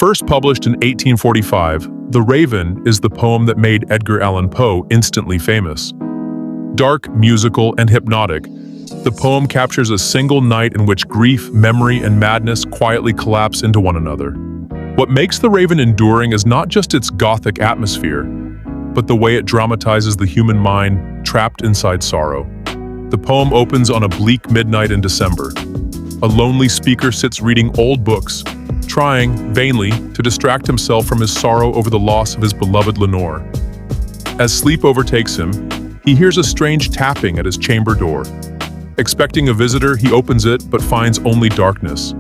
First published in 1845, The Raven is the poem that made Edgar Allan Poe instantly famous. Dark, musical, and hypnotic, the poem captures a single night in which grief, memory, and madness quietly collapse into one another. What makes The Raven enduring is not just its Gothic atmosphere, but the way it dramatizes the human mind trapped inside sorrow. The poem opens on a bleak midnight in December. A lonely speaker sits reading old books, trying, vainly, to distract himself from his sorrow over the loss of his beloved Lenore. As sleep overtakes him, he hears a strange tapping at his chamber door. Expecting a visitor, he opens it but finds only darkness.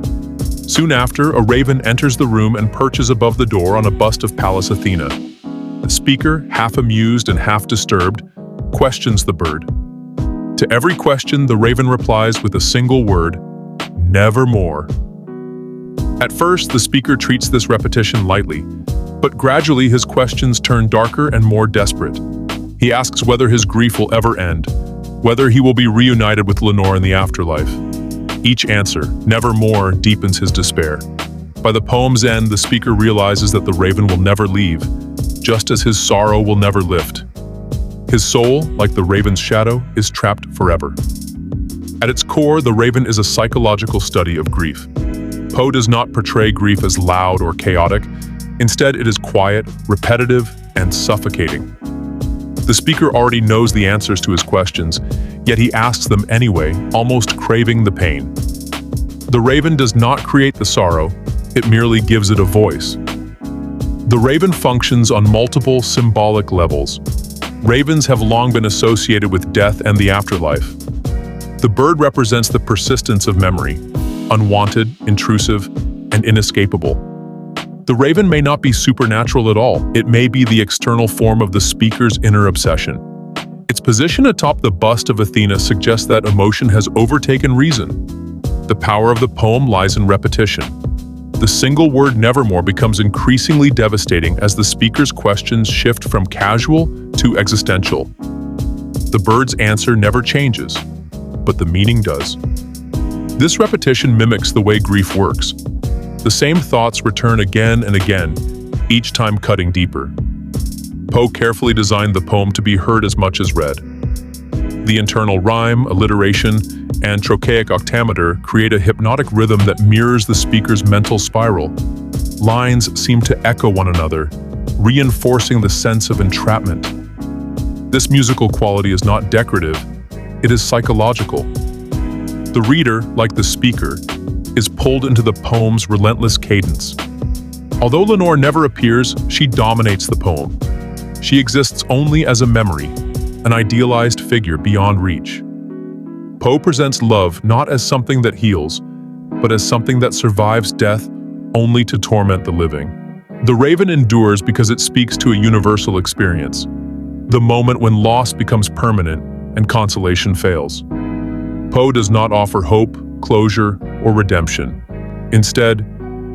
Soon after, a raven enters the room and perches above the door on a bust of Pallas Athena. The speaker, half amused and half disturbed, questions the bird. To every question, the raven replies with a single word: Nevermore. At first, the speaker treats this repetition lightly, but gradually his questions turn darker and more desperate. He asks whether his grief will ever end, whether he will be reunited with Lenore in the afterlife. Each answer, nevermore, deepens his despair. By the poem's end, the speaker realizes that the raven will never leave, just as his sorrow will never lift. His soul, like the raven's shadow, is trapped forever. At its core, The Raven is a psychological study of grief. Poe does not portray grief as loud or chaotic. Instead, it is quiet, repetitive, and suffocating. The speaker already knows the answers to his questions, yet he asks them anyway, almost craving the pain. The raven does not create the sorrow, it merely gives it a voice. The raven functions on multiple symbolic levels. Ravens have long been associated with death and the afterlife. The bird represents the persistence of memory, unwanted, intrusive, and inescapable. The raven may not be supernatural at all. It may be the external form of the speaker's inner obsession. Its position atop the bust of Athena suggests that emotion has overtaken reason. The power of the poem lies in repetition. The single word nevermore becomes increasingly devastating as the speaker's questions shift from casual to existential. The bird's answer never changes, but the meaning does. This repetition mimics the way grief works. The same thoughts return again and again, each time cutting deeper. Poe carefully designed the poem to be heard as much as read. The internal rhyme, alliteration, and trochaic octameter create a hypnotic rhythm that mirrors the speaker's mental spiral. Lines seem to echo one another, reinforcing the sense of entrapment. This musical quality is not decorative, it is psychological. The reader, like the speaker, is pulled into the poem's relentless cadence. Although Lenore never appears, she dominates the poem. She exists only as a memory, an idealized figure beyond reach. Poe presents love not as something that heals, but as something that survives death only to torment the living. The Raven endures because it speaks to a universal experience, the moment when loss becomes permanent and consolation fails. Poe does not offer hope, closure, or redemption. Instead,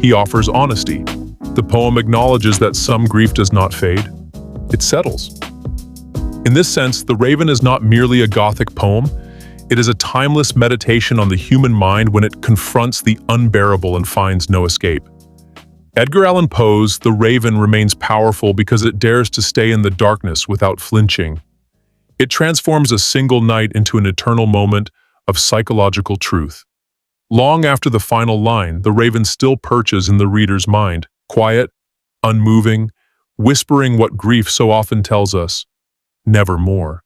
he offers honesty. The poem acknowledges that some grief does not fade, it settles. In this sense, The Raven is not merely a Gothic poem, it is a timeless meditation on the human mind when it confronts the unbearable and finds no escape. Edgar Allan Poe's The Raven remains powerful because it dares to stay in the darkness without flinching. It transforms a single night into an eternal moment of psychological truth. Long after the final line, the raven still perches in the reader's mind, quiet, unmoving, whispering what grief so often tells us: nevermore.